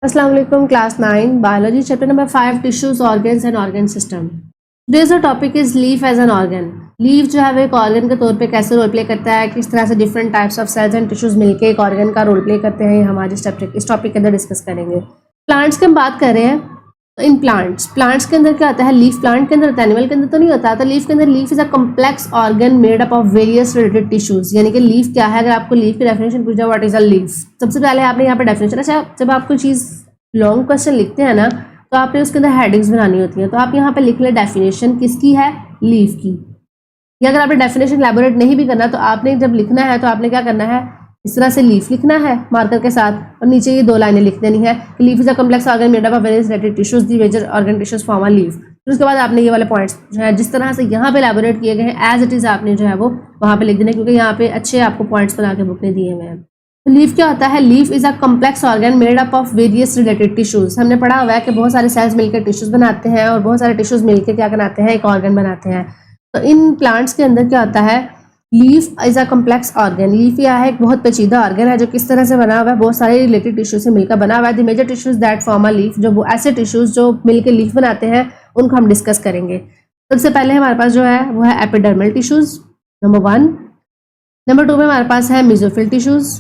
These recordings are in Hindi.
अस्सलाम वालेकुम class 9 biology chapter number 5 tissues organs and organ system. Today's topic is leaf as an organ. Leaf जो है वो एक ऑर्गन के तौर पे कैसे रोल प्ले करता है, किस तरह से different types of cells and tissues मिलकर एक ऑर्गन का रोल प्ले करते हैं, ये हमारे इस टॉपिक के अंदर डिस्कस करेंगे। प्लांट्स की हम बात कर रहे हैं तो इन प्लांट्स के अंदर क्या होता है, लीफ प्लांट के अंदर होता है, एनिमल के अंदर तो नहीं होता। तो लीफ के अंदर leaf is a complex organ made up of various related tissues. यानी कि लीफ क्या है, अगर आपको लीफ की डेफिनेशन पूछा व्हाट इज अ लीफ, सबसे पहले आपने यहाँ पे डेफिनेशन, अच्छा जब आप कोई चीज़ लॉन्ग क्वेश्चन लिखते हैं ना तो आपने उसके अंदर हेडिंग्स बनानी होती हैं, तो आप यहाँ पे लिख ले डेफिनेशन किसकी है, लीफ की। या अगर आपने डेफिनेशन इलैबोरेट नहीं भी करना तो आपने जब लिखना है तो आपने क्या करना है, इस तरह से लीफ लिखना है मार्कर के साथ और नीचे ये 2 लाइनें लिख देनी है कि leaf is a complex organ made up of various related tissues, the major organ tissues form a leaf. फिर उसके बाद आपने ये वाले पॉइंट्स जो है जिस तरह से यहाँ पे इलैबोरेट किए गए हैं एज इट इज आपने जो है वो वहाँ पे लिख देना, क्योंकि यहाँ पे अच्छे आपको पॉइंट्स बना के बुक ने दिए हुए हैं। तो लीफ क्या होता है, leaf is a complex organ made up of various related tissues. हमने पढ़ा हुआ है कि बहुत सारे सेल्स मिलकर टिश्यूज बनाते हैं और बहुत सारे टिश्यूज मिलकर क्या बनाते हैं, एक ऑर्गन बनाते हैं। तो इन प्लांट्स के अंदर क्या होता है, leaf is a complex organ. Leaf यह है एक बहुत पेचीदा ऑर्गन है जो किस तरह से बना हुआ है, बहुत सारे रिलेटेड टिश्यू से मिलकर बना हुआ है। The major tissues that form a leaf, जो वो ऐसे टिश्यूज जो मिलकर लीफ बनाते हैं उनको हम डिस्कस करेंगे। सबसे पहले हमारे पास जो है वो है एपिडर्मल टिश्यूज, नंबर 1। नंबर 2 में हमारे पास है मेसोफिल टिश्यूज।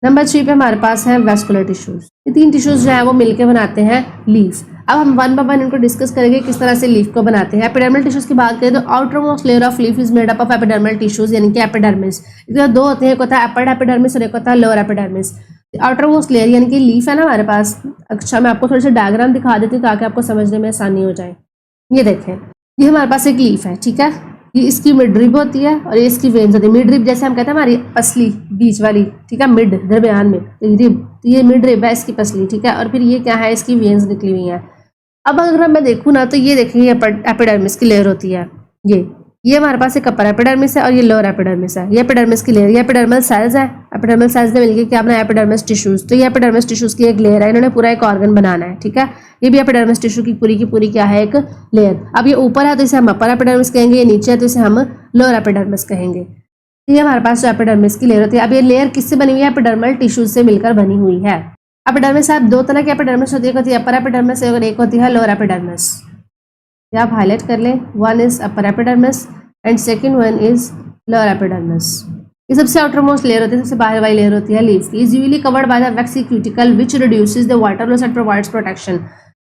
नंबर 3 पे हमारे पास है वेस्कुलर टिश्यूज। ये 3 टिश्यूज जो है वो मिलकर बनाते हैं लीफ। अब हम 1 बाय 1 इनको डिस्कस करेंगे किस तरह से लीफ को बनाते हैं। एपिडर्मल टिश्यूज की बात करें तो outer most layer of leaf is made up of epidermal tissues, यानी कि एपिडर्मिस। इसमें 2 होते हैं, एक होता है अपर एपिडर्मिस और एक होता है lower epidermis. Outer most layer यानी कि लीफ है ना हमारे पास। अच्छा मैं आपको थोड़े से डायग्राम दिखा देती हूँ ताकि आपको समझने में आसानी हो जाए। ये देखें, ये हमारे पास एक लीफ है, ठीक है। ये इसकी मिड रिब होती है और ये इसकी वेन्स होती है। मिड रिब जैसे हम कहते हैं हमारी पसली बीच वाली, ठीक है, मिड दरमियान में रिब, तो ये मिड रिब है इसकी पसली, ठीक है। और फिर ये क्या है, इसकी वेन्स निकली हुई हैं। अब अगर मैं देखूँ ना तो ये देखिए एपिडर्मिस की लेयर होती है। ये हमारे पास एक अपर एपिडर्मिस है और ये लोअर एपिडर्मिस है। ये एपिडर्मिस की लेयर, ये एपिडर्मल सेल्स है। एपिडर्मल सेल्स ने मिलकर क्या बनाया, एपिडर्मिस टिश्यूज। तो ये एपिडर्मिस टिश्यूज की एक लेयर है, इन्होंने पूरा एक ऑर्गन बनाना है, ठीक है। ये भी एपिडर्मिस टिश्यू की पूरी क्या है, एक लेयर। अब ये ऊपर है तो इसे हम अपर एपिडर्मिस कहेंगे, ये नीचे है तो इसे हम लोअर एपिडर्मिस कहेंगे। ये हमारे पास जो एपिडर्मिस की लेयर होती है। अब ये लेयर किससे बनी हुई है, एपिडर्मल टिश्यूज से मिलकर बनी हुई है। एपिडर्मिस आप 2 तरह की एपिडर्मिस होती है, एक होती है अपर एपिडर्मिस और एक होती है लोअर एपिडर्मिस। ये आप हाईलाइट कर लें, 1 is upper epidermis and second 1 is lower epidermis. ये सबसे आउटर मोस्ट लेयर होती है, सबसे बाहर वाली लेयर होती है लीफ की। Is usually covered by the vaccine cuticle which reduces the water loss and provides protection.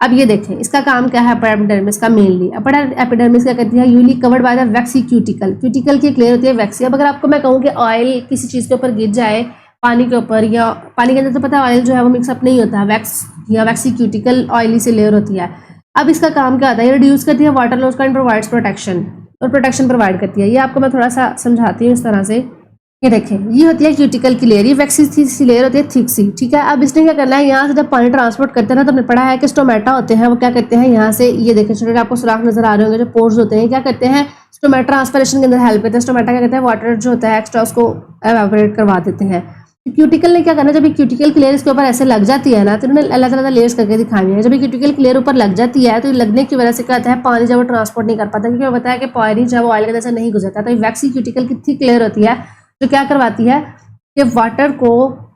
अब ये देखें इसका काम क्या है, अपर एपिडर्मिस का मेनली। अपर एपिडर्मिस क्या करती है, usually covered by the vaccine cuticle. Cuticle की एक लेयर होती है वैक्सी। अब अगर आपको मैं कहूँ कि ऑयल किसी चीज़ के ऊपर गिर जाए पानी के ऊपर, या पानी के अंदर तो पता है ऑयल जो है वो मिक्सअप नहीं होता, वैक्स या वैक्सी क्यूटिकल ऑयली सी लेयर होती है। अब इसका काम क्या होता है, ये रिड्यूस करती है वाटर लॉस का एंड प्रोवाइड्स प्रोटेक्शन, और प्रोटेक्शन प्रोवाइड करती है। ये आपको मैं थोड़ा सा समझाती हूँ इस तरह से। ये देखें, ये होती है क्यूटिकल की लेयर, ये वैक्सी सी लेयर होती है थिक सी, ठीक है। अब इसने क्या करना है, यहाँ से जब पानी ट्रांसपोर्ट करते हैं ना तो हमने पढ़ा है कि स्टोमेटा होते हैं वो क्या करते हैं, यहाँ से ये देखें छोटे आपको सुराख नजर आ रहे होंगे, जो पोर्स होते हैं क्या करते हैं, स्टोमेटा ट्रांसपिरेशन के अंदर हेल्प करते हैं। स्टोमेटा क्या करते हैं, वाटर जो होता है एक्स्ट्रा उसको एवापोरेट करवा देते हैं। क्यूटिकल ने क्या करना, जब ये क्यूटिकल की लेयर इसके ऊपर ऐसे लग जाती है ना तो इन्होंने अलग अलग लेयर्स करके दिखाई है। जब ये क्यूटिकल की लेयर ऊपर लग जाती है तो लगने की वजह से क्या होता है, पानी जब वो ट्रांसपोर्ट नहीं कर पाता, क्योंकि बताया कि पानी जब ऑयल के अंदर से नहीं गुजरता। तो वैक्सी क्यूटिकल की थिक लेयर होती है जो क्या करवाती है कि वाटर को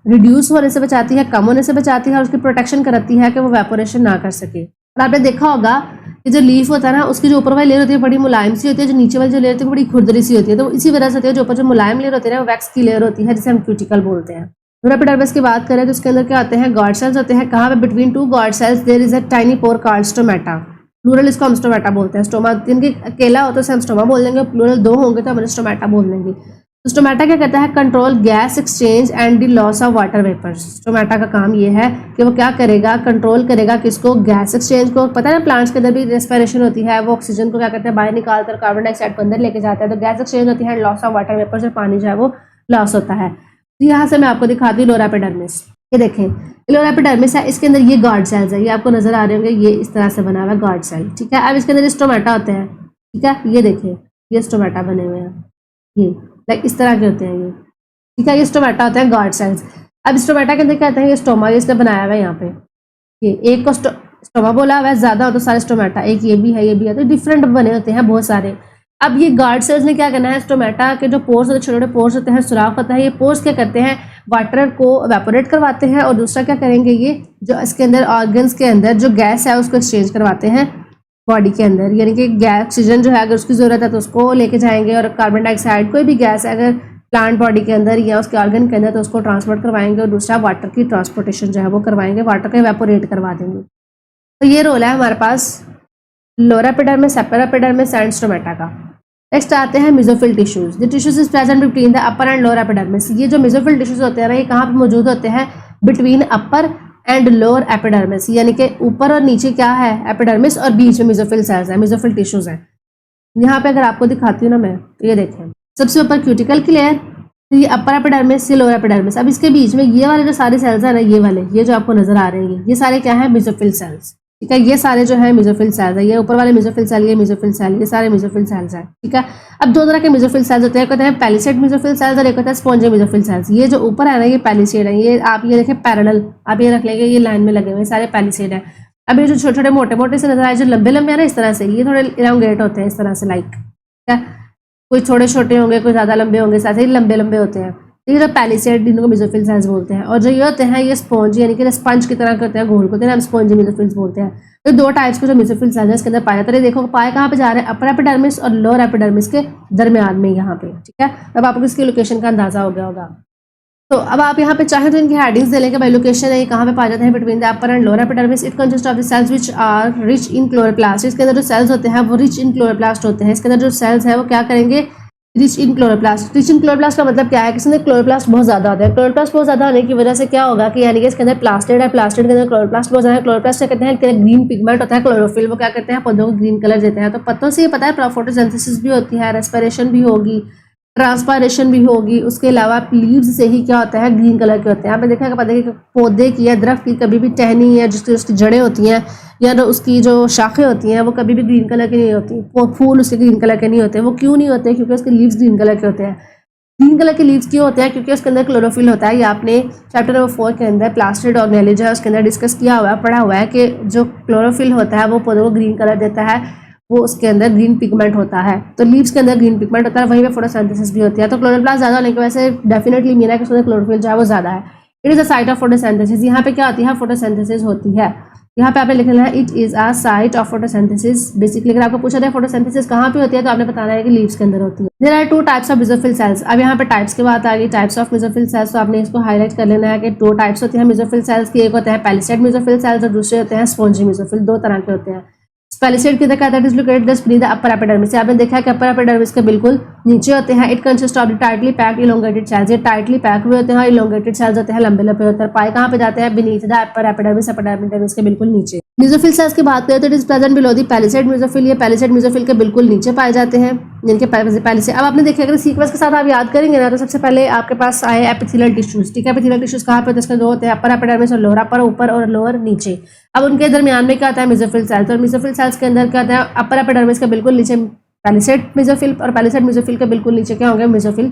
रिड्यूस होने से बचाती है, कम होने से बचाती है, और उसकी प्रोटेक्शन कराती है कि वो वेपोरेशन ना कर सके। और आपने देखा होगा कि जो लीफ होता है ना उसकी जो ऊपर वाली लेयर होती है बड़ी मुलायम सी होती है, जो नीचे वाली जो लेयर होती है बड़ी खुरदरी सी होती है। तो इसी वजह से होती है, जो ऊपर जो मुलायम लेयर होती है ना वो वैक्स की लेयर होती है जिसे हम क्यूटिकल बोलते हैं। एपिडर्मिस की बात करें तो उसके अंदर क्या होते हैं, गॉड सेल्स होते हैं। कहाँ पे, between 2 guard cells there is a tiny pore called stomata. Plural इसको हम स्टोमेटा बोलते हैं। स्टोमा जिनके अकेला होता है उसे हम स्टोमा बोल देंगे, प्लूरल 2 होंगे तो हम स्टोमेटा बोल देंगे। तो स्टोमेटा क्या करता है, control gas exchange and the loss of water vapours. Stomata का काम ये है कि वो क्या करेगा, कंट्रोल करेगा किसको, गैस एक्सचेंज को। पता है ना प्लांट्स के अंदर भी रेस्पिरेशन होती है, वो ऑक्सीजन को क्या करते हैं बाहर निकालकर कार्बन डाइऑक्साइड को अंदर लेके जाता है। तो गैस एक्सचेंज होती है, लॉस ऑफ वाटर वेपर्स, और पानी जो है वो लॉस होता है। तो यहाँ से मैं आपको दिखाती हूँ लोअर एपिडर्मिस। ये देखें लोअर एपिडर्मिस है, इसके अंदर ये गार्ड सेल्स है, ये आपको नजर आ रहे होंगे, ये इस तरह से बना हुआ है गार्ड सेल, ठीक है। अब इसके अंदर स्टोमेटा होते हैं, ठीक है। ये देखें ये स्टोमेटा बने हुए हैं, ये लाइक इस तरह के होते हैं ये, ठीक है। ये स्टोमेटा होते हैं गार्ड सेल्स। अब स्टोमेटा के अंदर क्या होता है, ये स्टोमा इसने बनाया हुआ है यहाँ पे, ये एक को स्टोमा बोला हुआ है, ज्यादा हो तो सारे स्टोमेटा, एक ये भी है ये भी है, तो डिफरेंट बने होते हैं बहुत सारे। अब ये गार्ड सेल्स ने क्या करना है, स्टोमेटा के जो पोर्स होते हैं, छोटे छोटे पोर्स होते हैं, सुराख होता है, ये पोर्स क्या करते हैं, वाटर को एवेपोरेट करवाते हैं, और दूसरा क्या करेंगे, ये जो इसके अंदर ऑर्गन्स के अंदर जो गैस है उसको एक्सचेंज करवाते हैं बॉडी के अंदर, यानी कि गैस ऑक्सीजन जो है अगर उसकी ज़रूरत है तो उसको लेके जाएंगे, और कार्बन डाइऑक्साइड कोई भी गैस है अगर प्लांट बॉडी के अंदर या उसके ऑर्गन के अंदर तो उसको ट्रांसपोर्ट करवाएंगे, और दूसरा वाटर की ट्रांसपोर्टेशन जो है वो करवाएंगे, वाटर को एवेपोरेट करवा देंगे। तो ये रोल है हमारे पास lower epidermis, upper epidermis and stomata का। नेक्स्ट आते हैं mesophyll tissues. The tissues is present between the upper and lower epidermis. ये जो मेसोफिल टिश्यूज होते हैं ना, ये कहाँ पे मौजूद होते हैं, between upper and lower epidermis, यानी कि ऊपर और नीचे क्या है, एपिडर्मिस, और बीच में मेसोफिल सेल्स है, मेसोफिल टिश्यूज हैं। यहाँ पे अगर आपको दिखाती हूँ ना मैं, तो ये देखें, सबसे ऊपर क्यूटिकल की लेयर, ये अपर एपिडर्मिस, ये लोअर एपिडर्मिस। अब इसके बीच में ये वाले जो सारे सेल्स हैं ना, ये वाले, ये जो आपको नजर आ रहे हैं, ये सारे क्या है, मेसोफिल सेल्स, ठीक है। ये सारे जो है मेसोफिल सेल्स है, ये ऊपर वाले मेसोफिल सेल, ये मेसोफिल सेल, ये सारे मेसोफिल सेल्स हैं, ठीक है। अब दो तरह के मेसोफिल सेल्स होते हैं, एक होता है पैलिसेड मेसोफिल सेल्स और एक होता है स्पॉन्जी मेसोफिल सेल्स। ये जो ऊपर है ना, ये पैलिसेड है, ये आप ये देखें पैरेलल, आप ये रख लेंगे, ये लाइन में लगे हुए सारे पैलिसेड है। अब ये जो छोटे छोटे मोटे मोटे से नजर आए, जो लंबे लंबे है ना, इस तरह से, ये थोड़े इलांगेट होते हैं इस तरह से, लाइक, ठीक है, कोई थोड़े छोटे होंगे, कोई ज्यादा लंबे होंगे, साथ ही लंबे लंबे होते हैं। ये जो पैलिसेड, इनको मेसोफिल सेल्स बोलते हैं, और जो ये होते हैं, ये स्पॉन्ज, यानी कि स्पंज की तरह के होते हैं, घोल होते हैं, हम स्पॉन्जी मेसोफिल्स बोलते हैं। तो दो टाइप्स के जो मेसोफिल सेल्स हैं इसके अंदर पाए जाते हैं। देखो पाए कहाँ पे जा रहे हैं, अपर एपिडर्मिस और लोअर एपिडर्मिस के दरमियान में, यहाँ पे, ठीक है। अब आपको इसकी लोकेशन का अंदाजा हो गया होगा। तो अब आप यहाँ पे चाहें तो इनकी हेडिंग्स दे लेंगे, भाई लोकेशन है ये कहाँ पे पाए जाते हैं, between the upper and lower epidermis. It consist of the cells which are rich in chloroplast. इसके अंदर जो सेल्स होते हैं वो रिच इन क्लोरोप्लास्ट होते हैं। इसके अंदर जो सेल्स है वो क्या करेंगे, rich in chloroplast. Rich in chloroplast का मतलब क्या है कि इसके अंदर क्लोरोप्लास्ट बहुत ज्यादा होता है। क्लोरोप्लास्ट बहुत ज्यादा होने की वजह से क्या होगा कि यानी कि इसके अंदर प्लास्टिड है, प्लास्टिड के अंदर क्लोरोप्लास्ट बहुत ज्यादा है। क्लोरोप्लास्ट क्या कहते हैं, ग्रीन पिगमेंट होता है क्लोरोफिल, वो क्या करते हैं, पौधों को ग्रीन कलर देते हैं। तो पत्तों से ये पता है फोटोसिंथेसिस भी होती है, रेस्पिरेशन भी होगी, ट्रांसपायरेशन भी होगी। उसके अलावा लीव्स से ही क्या होता है, ग्रीन कलर के होते हैं। यहाँ पे देखा पता है कि पौधे की या दरख्त की कभी भी टहनी या जिसकी उसकी जड़ें होती हैं या तो उसकी जो शाखें होती हैं वो कभी भी ग्रीन कलर की नहीं होती, फूल उसके ग्रीन कलर के नहीं होते। वो क्यों नहीं होते, क्योंकि उसके लीव्स ग्रीन कलर के होते हैं। ग्रीन कलर के लीव्स क्यों होते हैं, क्योंकि उसके अंदर क्लोरोफिल होता है। ये आपने चैप्टर नंबर 4 के अंदर प्लास्टिड ऑर्गेनेली जो है उसके अंदर डिस्कस किया हुआ है, पढ़ा हुआ है कि जो क्लोरोफिल होता है वो पौधों को ग्रीन कलर देता है, वो उसके अंदर ग्रीन पिगमेंट होता है। तो लीव्स के अंदर ग्रीन पिगमेंट होता है, वहीं पे फोटोसिंथेसिस भी होती है। तो क्लोरोप्लास्ट ज्यादा होने की वजह से डेफिनेटली मीन है कि उसमें क्लोरोफिल जो है वो ज्यादा है। It is a site of photosynthesis. यहाँ पे क्या होती है, फोटोसिंथेसिस होती है। यहाँ पे आपने लिखना है it is a site of photosynthesis. Basically अगर आपको पूछा जाए फोटोसिंथेसिस कहाँ पे होती है तो आपने बताना है कि लीव्स के अंदर होती है। There are two types of mesophyll cells. अब यहाँ पे टाइप्स की बात आ गई, टाइप्स ऑफ मेसोफिल सेल्स। तो आपने इसको हाईलाइट कर लेना है कि दो टाइप्स होती हैं मेसोफिल सेल्स की। एक होते हैं पैलिसेड मेसोफिल सेल्स और दूसरे होते हैं स्पॉन्जी मेसोफिल। दो तरह के होते हैं। पैलिसेड किधर कहता है, it is located just beneath the upper epidermis. आपने देखा है कि अपर एपिडर्मिस के बिल्कुल नीचे होते हैं। It consist of the tightly packed elongated cells. ये टाइटली पैक हुए होते हैं, इलोंगेटेड सेल्स होते हैं, लंबे लंबे होते हैं। पाए कहाँ पे जाते हैं, beneath the upper epidermis, upper epidermis के बिल्कुल नीचे। मेसोफिल सेल्स की बात करें तो it is present below the palisade mesophyll. ये पैलिसेड मेसोफिल के बिल्कुल नीचे पाए जाते हैं, जिनके पैलिसेड। अब आपने देखा अगर सीक्वेंस के साथ आप याद करेंगे ना तो सबसे पहले आपके पास आए एपिथेलियल टिश्यूज, ठीक है। एपिथेलियल टिश्यूज कहाँ पे होते हैं, इसके दो होते हैं, अपर एपिडर्मिस और लोअर, अपर ऊपर और लोअर नीचे। अब उनके दरमियान में क्या आता है, मेसोफिल सेल्स। और मेसोफिल सेल्स के अंदर क्या होता है, अपर एपिडर्मिस के बिल्कुल नीचे पैलिसेड मेसोफिल और पैलिसेड मेसोफिल के बिल्कुल नीचे क्या होंगे, मेसोफिल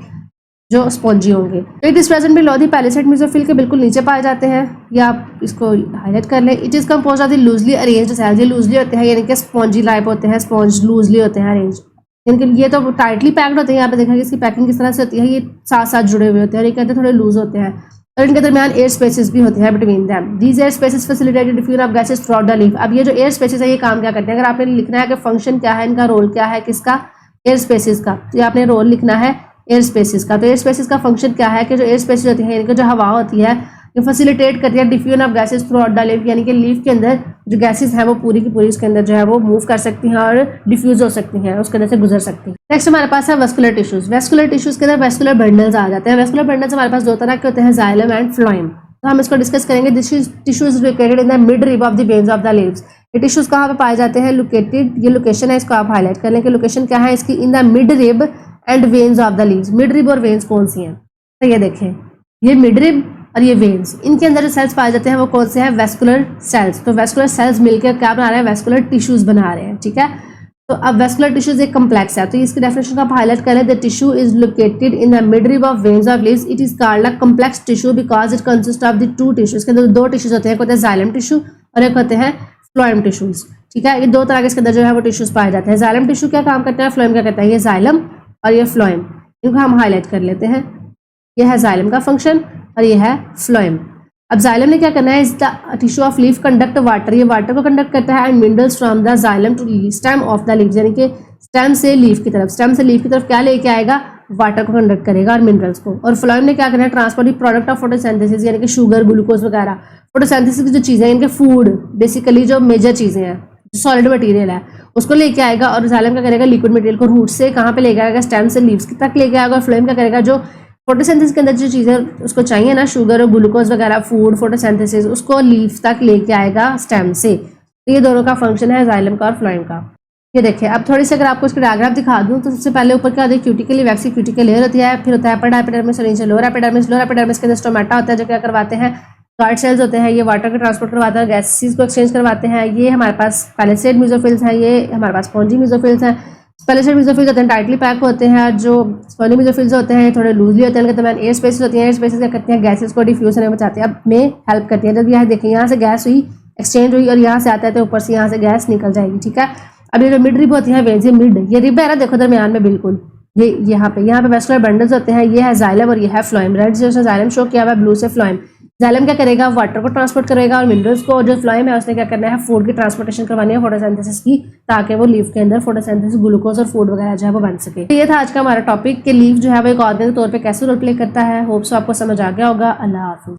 जो स्पॉन्जी होंगे। It is present below the palisade mesophyll के बिल्कुल नीचे पाए जाते हैं। या आप इसको हाईलाइट कर लें। It is composed of the loosely arranged cells. ये लूजली होते हैं यानी कि स्पॉन्जी टाइप होते हैं, स्पॉन्ज लूजली होते हैं अरेंज, यानी कि ये तो टाइटली पैक्ड होते हैं। यहाँ पे देखा कि इसकी पैकिंग किस तरह से होती है, ये साथ साथ जुड़े हुए होते हैं और ये कहते हैं थोड़े लूज होते हैं। और इनके दरमियान एयर स्पेसेस भी होते हैं between them. These air spaces facilitate diffusion of gases through out the leaf. अब ये जो एयर स्पेसेस है ये काम क्या करते हैं, अगर आपने लिखना है कि फंक्शन क्या है, इनका रोल क्या है, किसका, एयर स्पेसेस का, तो आपने रोल लिखना है एयर स्पेसेस का। तो एयर स्पेसेस का फंक्शन क्या है कि जो एयर स्पेसेस होती है, इनकी जो हवा होती है ये फैसिलिटेट करती है diffusion of gases through out the leaf, यानी कि लीफ के अंदर जो गैसेस हैं वो पूरी की पूरी उसके अंदर जो है वो मूव कर सकती हैं और डिफ्यूज हो सकती हैं, उसके अंदर से गुजर सकती हैं। नेक्स्ट हमारे पास है वेस्कुलर टिश्यूज। वेस्कुलर टिश्यूज के अंदर वेस्कुलर बंडल्स आ जाते हैं। वेस्कुलर बंडल्स हमारे पास दो तरह के होते हैं, जाइलम एंड फ्लोएम। तो हम इसको डिस्कस करेंगे। This tissue is located in the mid rib of the veins of the leaves. ये टिश्यूज कहाँ पे पाए जाते हैं, लोकेटेड, ये लोकेशन है, इसको आप हाईलाइट कर लें कि लोकेशन क्या है इसकी, in the mid rib end veins of the leaves. Mid rib और वेन्स कौन सी हैं, तो ये देखें, ये मिड रिब और ये वेन्स, इनके अंदर जो सेल्स पाए जाते हैं वो कौन से हैं, वेस्कुलर सेल्स। तो वेस्कुलर सेल्स मिलकर क्या बना रहे हैं, वेस्कुलर टिश्यूज बना रहे हैं, ठीक है। तो अब वेस्कुलर टिश्यूज एक कम्प्लेक्स है, तो इसकी डेफिनेशन को आप हाईलाइट करें। The tissue is located in the mid rib of veins of leaves. It is called a complex tissue because it consist of the two tissues. के अंदर दो टिश्यूज होते हैं, एक होता है जाइलम टिश्यू और एक होते हैं फ्लोएम टिश्यूज। ठीक है, ये दो तरह के इसके अंदर जो है वो टिश्यूज पाए जाते हैं। जाइलम टिश्यू क्या काम करता है, फ्लोएम क्या करता है, ये जाइलम और ये फ्लोएम, इनको हम हाईलाइट कर लेते हैं। ये है जाइलम का फंक्शन और ये है फ्लोएम। अब जाइलम ने क्या करना है, is the tissue of leaf conduct water, ये वाटर को कंडक्ट करता है and minerals from the xylem to stem of the leaf, यानी कि स्टेम से लीफ की तरफ, स्टेम से लीफ की तरफ क्या लेके आएगा, वाटर को कंडक्ट करेगा और मिनरल्स को। और फ्लोएम ने क्या करना है, ट्रांसपोर्ट प्रोडक्ट ऑफ फोटोसिंथेसिस, यानी कि शुगर, ग्लूकोज वगैरह, फोटोसिंथेसिस की जो चीज़ें हैं, इनके फूड बेसिकली जो मेजर चीज़ें हैं, सॉलिड मटेरियल है, उसको लेके आएगा। और जाइलम क्या करेगा, लिक्विड मटेरियल को रूट से कहाँ पे लेके आएगा, स्टेम से लीव्स तक लेके आएगा। और फ्लोएम क्या करेगा, जो फोटोसिंथेसिस के अंदर जो चीज़ें उसको चाहिए ना, शुगर और ग्लूकोज वगैरह, फूड, फोटोसिंथेसिस, उसको लीफ तक लेके आएगा स्टेम से। तो ये दोनों का फंक्शन है जाइलम का और फ्लोएम का। ये देखिए, अब थोड़ी सी अगर आपको इसका डायग्राम दिखा दूं तो सबसे पहले ऊपर क्या होता है, क्यूटिकली वैक्सी क्यूटिकल लेयर होती है, फिर होता है अपर एपिडर्मिस और नीचे लोअर एपिडर्मिस। लोअर एपिडर्मिस के अंदर स्टोमेटा होता है जो क्या करवाते हैं, गार्ड सेल्स होते हैं, ये वाटर को ट्रांसपोर्ट करवाते हैं, गैसेस को एक्सचेंज करवाते हैं। ये हमारे पास पैलिसेड मेसोफिल्स हैं, ये हमारे पास स्पॉन्जी मेसोफिल्स हैं। पैलिसेड मेसोफिल्स होते हैं टाइटली पैक होते हैं, जो स्पॉन्जी मेसोफिल्स होते हैं थोड़े लूजली होते हैं, उनके एयर स्पेसेस होती हैं। एयर स्पेसेस क्या करती हैं, गैसेस को डिफ्यूज होने में बचाते हैं, अब में हेल्प करती है। जब यहाँ देखिए, यहाँ से गैस हुई, एक्सचेंज हुई और यहाँ से आता है तो ऊपर से यहाँ से गैस निकल जाएगी। ठीक है, अब ये जो मिड रिब होती है वेन्स, ये मिड, ये रिब है ना, देखो दरमियान में बिल्कुल, ये यहाँ पे वेस्कुलर बंडल्स होते हैं, ये है जाइलम और ये है फ्लोएम। रेड से जाइलम शो किया हुआ है, ब्लू से फ्लोएम। जाइलम क्या करेगा, वाटर को ट्रांसपोर्ट करेगा और मिनरल्स को। जो फ्लोएम है उसने क्या करना है, फूड की ट्रांसपोर्टेशन करवानी है फोटोसिंथेसिस की, ताकि वो लीफ के अंदर फोटोसिंथेसिस, ग्लूकोज और फूड वगैरह जो है वो बन सके। तो ये था आज का हमारा टॉपिक कि लीफ जो है वो एक ऑर्गन के तौर पे कैसे रोल प्ले करता है। होप्स आपको समझ आ गया होगा। अल्लाह हाफिज़।